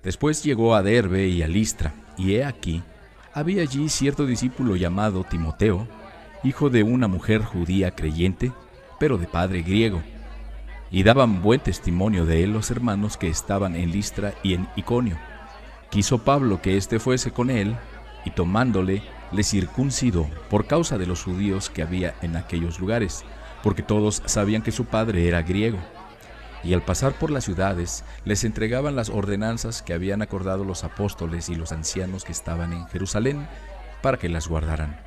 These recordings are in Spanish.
Después llegó a Derbe y a Listra, y he aquí, había allí cierto discípulo llamado Timoteo, hijo de una mujer judía creyente, pero de padre griego, y daban buen testimonio de él los hermanos que estaban en Listra y en Iconio. Quiso Pablo que éste fuese con él, y tomándole, le circuncidó por causa de los judíos que había en aquellos lugares, porque todos sabían que su padre era griego. Y al pasar por las ciudades, les entregaban las ordenanzas que habían acordado los apóstoles y los ancianos que estaban en Jerusalén, para que las guardaran.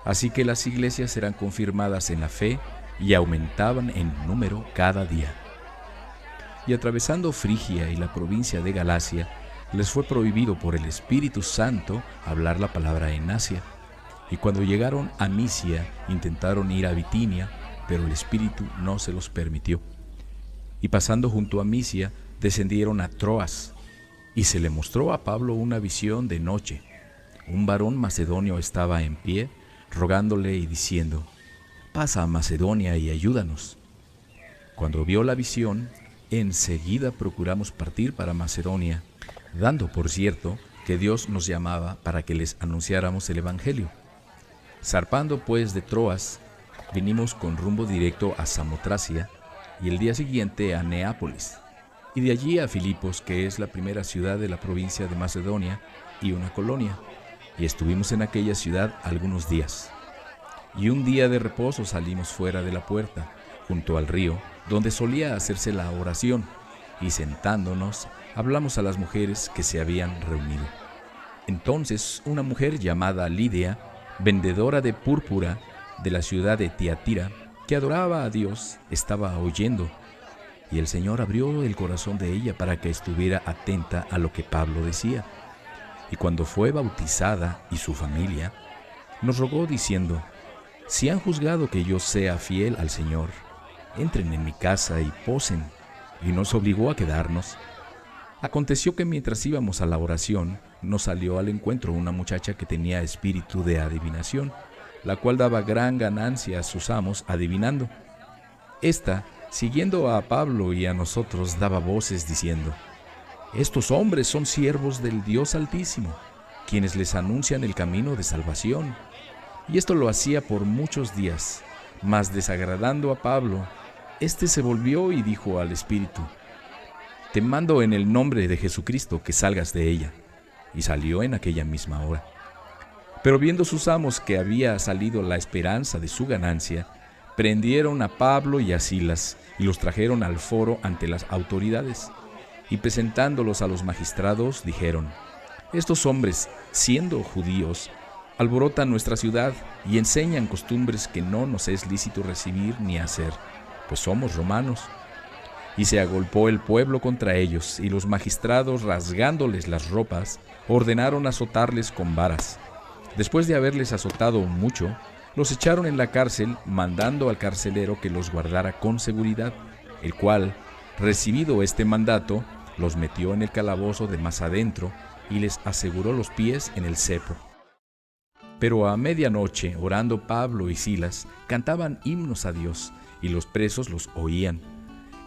Así que las iglesias eran confirmadas en la fe y aumentaban en número cada día. Y atravesando Frigia y la provincia de Galacia, les fue prohibido por el Espíritu Santo hablar la palabra en Asia. Y cuando llegaron a Misia, intentaron ir a Bitinia, pero el Espíritu no se los permitió. Y pasando junto a Misia, descendieron a Troas, y se le mostró a Pablo una visión de noche. Un varón macedonio estaba en pie, rogándole y diciendo: «Pasa a Macedonia y ayúdanos». Cuando vio la visión, enseguida procuramos partir para Macedonia, dando por cierto que Dios nos llamaba para que les anunciáramos el Evangelio. Zarpando pues de Troas, vinimos con rumbo directo a Samotracia, y el día siguiente a Neápolis, y de allí a Filipos, que es la primera ciudad de la provincia de Macedonia y una colonia, y estuvimos en aquella ciudad algunos días. Y un día de reposo salimos fuera de la puerta, junto al río, donde solía hacerse la oración, y sentándonos, hablamos a las mujeres que se habían reunido. Entonces una mujer llamada Lidia, vendedora de púrpura de la ciudad de Tiatira, que adoraba a Dios, estaba oyendo, y el Señor abrió el corazón de ella para que estuviera atenta a lo que Pablo decía. Y cuando fue bautizada y su familia, nos rogó diciendo: «Si han juzgado que yo sea fiel al Señor, entren en mi casa y posen», y nos obligó a quedarnos. Aconteció que mientras íbamos a la oración, nos salió al encuentro una muchacha que tenía espíritu de adivinación, la cual daba gran ganancia a sus amos adivinando. Esta, siguiendo a Pablo y a nosotros, daba voces diciendo: «Estos hombres son siervos del Dios Altísimo, quienes les anuncian el camino de salvación». Y esto lo hacía por muchos días, mas desagradando a Pablo, éste se volvió y dijo al espíritu: «Te mando en el nombre de Jesucristo que salgas de ella». Y salió en aquella misma hora. Pero viendo sus amos que había salido la esperanza de su ganancia, prendieron a Pablo y a Silas y los trajeron al foro ante las autoridades. Y presentándolos a los magistrados, dijeron: «Estos hombres, siendo judíos, alborotan nuestra ciudad y enseñan costumbres que no nos es lícito recibir ni hacer, pues somos romanos». Y se agolpó el pueblo contra ellos, y los magistrados, rasgándoles las ropas, ordenaron azotarles con varas. Después de haberles azotado mucho, los echaron en la cárcel, mandando al carcelero que los guardara con seguridad, el cual, recibido este mandato, los metió en el calabozo de más adentro y les aseguró los pies en el cepo. Pero a medianoche, orando Pablo y Silas, cantaban himnos a Dios, y los presos los oían.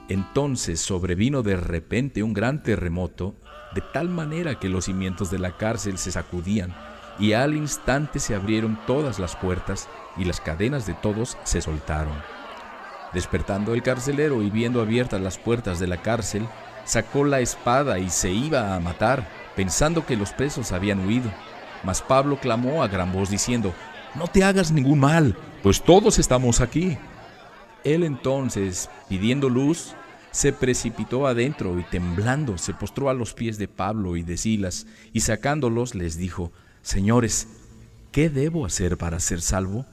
Entonces sobrevino de repente un gran terremoto, de tal manera que los cimientos de la cárcel se sacudían, y al instante se abrieron todas las puertas, y las cadenas de todos se soltaron. Despertando el carcelero y viendo abiertas las puertas de la cárcel, sacó la espada y se iba a matar, pensando que los presos habían huido. Mas Pablo clamó a gran voz diciendo: «No te hagas ningún mal, pues todos estamos aquí». Él entonces, pidiendo luz, se precipitó adentro y temblando se postró a los pies de Pablo y de Silas, y sacándolos les dijo: «Señores, ¿qué debo hacer para ser salvo?».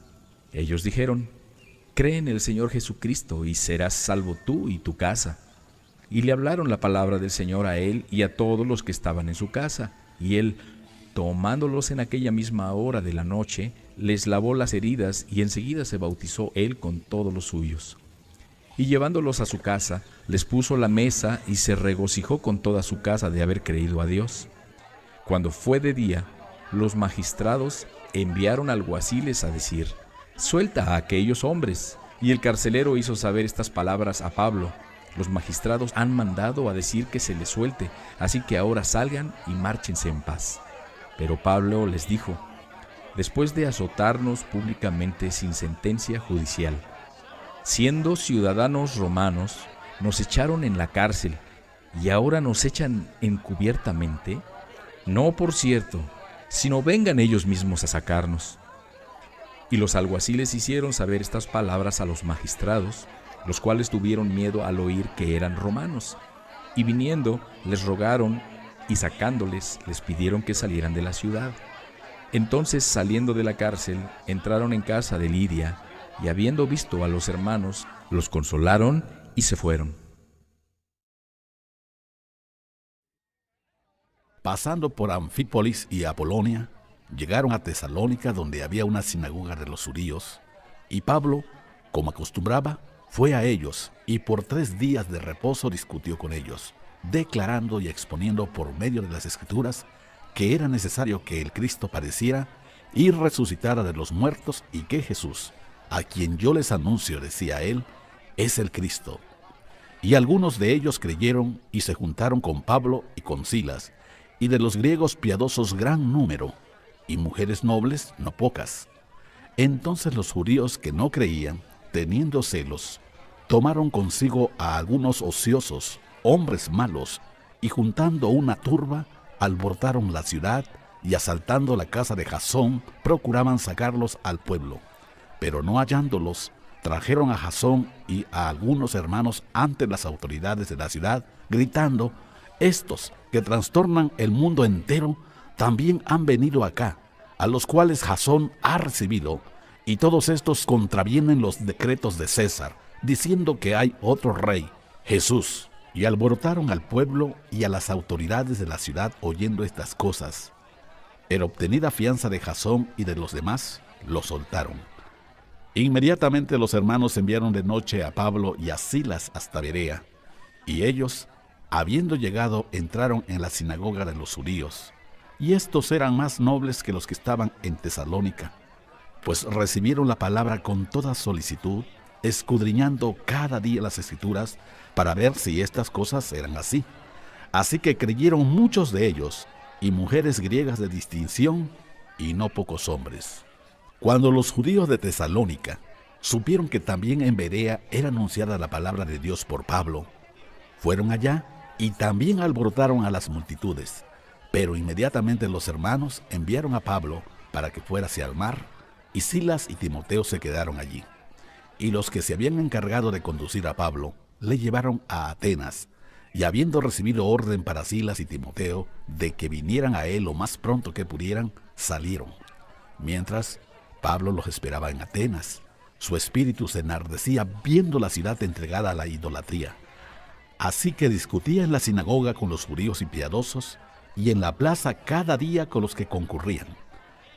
Ellos dijeron: «Cree en el Señor Jesucristo y serás salvo tú y tu casa». Y le hablaron la palabra del Señor a él y a todos los que estaban en su casa. Y él, tomándolos en aquella misma hora de la noche, les lavó las heridas, y enseguida se bautizó él con todos los suyos. Y llevándolos a su casa, les puso la mesa y se regocijó con toda su casa de haber creído a Dios. Cuando fue de día, los magistrados enviaron alguaciles a decir: «Suelta a aquellos hombres». Y el carcelero hizo saber estas palabras a Pablo, Los magistrados han mandado a decir que se les suelte, así que ahora salgan y márchense en paz. Pero Pablo les dijo: después de azotarnos públicamente sin sentencia judicial, siendo ciudadanos romanos, nos echaron en la cárcel y ahora nos echan encubiertamente. No, por cierto, sino vengan ellos mismos a sacarnos. Y los alguaciles hicieron saber estas palabras a los magistrados, los cuales tuvieron miedo al oír que eran romanos, y viniendo les rogaron, y sacándoles les pidieron que salieran de la ciudad. Entonces, saliendo de la cárcel, entraron en casa de Lidia, y habiendo visto a los hermanos, los consolaron y se fueron. Pasando por Anfípolis y Apolonia, llegaron a Tesalónica, donde había una sinagoga de los judíos, y Pablo, como acostumbraba, fue a ellos, y por 3 días de reposo discutió con ellos, declarando y exponiendo por medio de las Escrituras que era necesario que el Cristo padeciera y resucitara de los muertos, y que Jesús, a quien yo les anuncio, decía él, es el Cristo. Y algunos de ellos creyeron y se juntaron con Pablo y con Silas, y de los griegos piadosos gran número, y mujeres nobles no pocas. Entonces los judíos que no creían, teniendo celos, tomaron consigo a algunos ociosos, hombres malos, y juntando una turba, alborotaron la ciudad, y asaltando la casa de Jasón, procuraban sacarlos al pueblo. Pero no hallándolos, trajeron a Jasón y a algunos hermanos ante las autoridades de la ciudad, gritando: estos que trastornan el mundo entero, también han venido acá, a los cuales Jasón ha recibido, y todos estos contravienen los decretos de César, diciendo que hay otro rey, Jesús. Y alborotaron al pueblo y a las autoridades de la ciudad oyendo estas cosas. Pero obtenida fianza de Jasón y de los demás, lo soltaron. Inmediatamente los hermanos enviaron de noche a Pablo y a Silas hasta Berea, y ellos, habiendo llegado, entraron en la sinagoga de los judíos, y estos eran más nobles que los que estaban en Tesalónica, pues recibieron la palabra con toda solicitud, escudriñando cada día las Escrituras para ver si estas cosas eran así. Así que creyeron muchos de ellos, y mujeres griegas de distinción, y no pocos hombres. Cuando los judíos de Tesalónica supieron que también en Berea era anunciada la palabra de Dios por Pablo, fueron allá y también alborotaron a las multitudes. Pero inmediatamente los hermanos enviaron a Pablo para que fuera hacia el mar, y Silas y Timoteo se quedaron allí. Y los que se habían encargado de conducir a Pablo le llevaron a Atenas, y habiendo recibido orden para Silas y Timoteo de que vinieran a él lo más pronto que pudieran, salieron. Mientras Pablo los esperaba en Atenas, su espíritu se enardecía viendo la ciudad entregada a la idolatría. Así que discutía en la sinagoga con los judíos y piadosos, y en la plaza cada día con los que concurrían.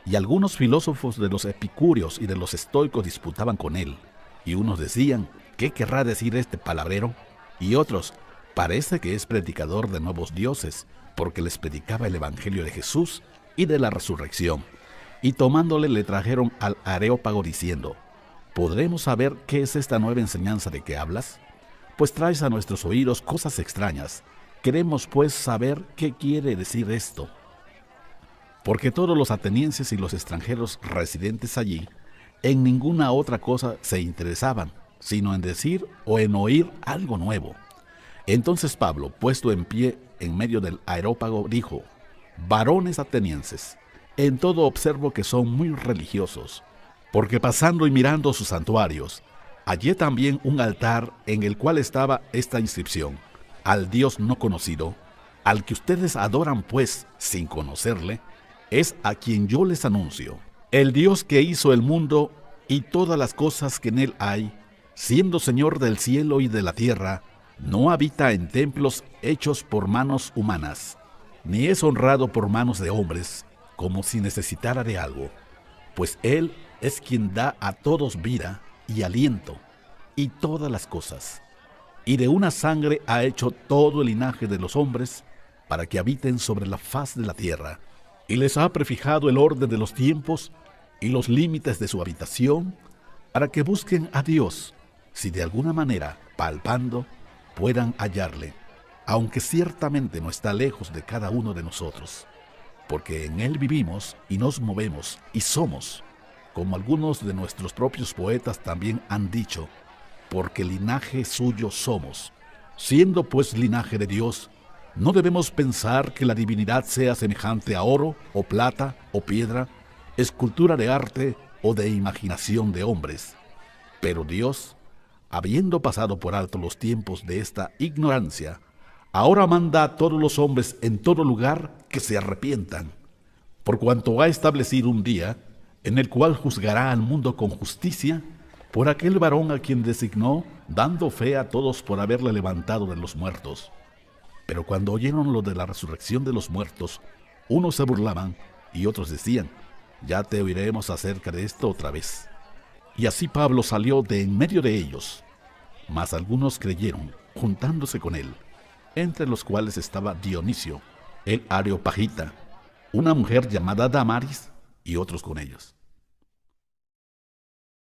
Y algunos filósofos de los epicúreos y de los estoicos disputaban con él, y unos decían: ¿qué querrá decir este palabrero? Y otros: parece que es predicador de nuevos dioses, porque les predicaba el evangelio de Jesús y de la resurrección. Y tomándole le trajeron al Areópago diciendo: ¿podremos saber qué es esta nueva enseñanza de que hablas? Pues traes a nuestros oídos cosas extrañas. Queremos pues saber qué quiere decir esto. Porque todos los atenienses y los extranjeros residentes allí en ninguna otra cosa se interesaban, sino en decir o en oír algo nuevo. Entonces Pablo, puesto en pie en medio del Areópago, dijo: varones atenienses, en todo observo que son muy religiosos, porque pasando y mirando sus santuarios, hallé también un altar en el cual estaba esta inscripción: al Dios no conocido, al que ustedes adoran pues sin conocerle, es a quien yo les anuncio. El Dios que hizo el mundo y todas las cosas que en él hay, siendo Señor del cielo y de la tierra, no habita en templos hechos por manos humanas, ni es honrado por manos de hombres, como si necesitara de algo, pues Él es quien da a todos vida y aliento, y todas las cosas. Y de una sangre ha hecho todo el linaje de los hombres, para que habiten sobre la faz de la tierra, y les ha prefijado el orden de los tiempos y los límites de su habitación, para que busquen a Dios, si de alguna manera, palpando, puedan hallarle, aunque ciertamente no está lejos de cada uno de nosotros, porque en él vivimos y nos movemos y somos, como algunos de nuestros propios poetas también han dicho, porque linaje suyo somos. Siendo pues linaje de Dios, no debemos pensar que la divinidad sea semejante a oro o plata o piedra, escultura de arte o de imaginación de hombres. Pero Dios, habiendo pasado por alto los tiempos de esta ignorancia, ahora manda a todos los hombres en todo lugar que se arrepientan, por cuanto ha establecido un día en el cual juzgará al mundo con justicia por aquel varón a quien designó, dando fe a todos por haberle levantado de los muertos. Pero cuando oyeron lo de la resurrección de los muertos, unos se burlaban y otros decían, ya te oiremos acerca de esto otra vez. Y así Pablo salió de en medio de ellos, mas algunos creyeron, juntándose con él, entre los cuales estaba Dionisio, el Areopagita, una mujer llamada Damaris, y otros con ellos.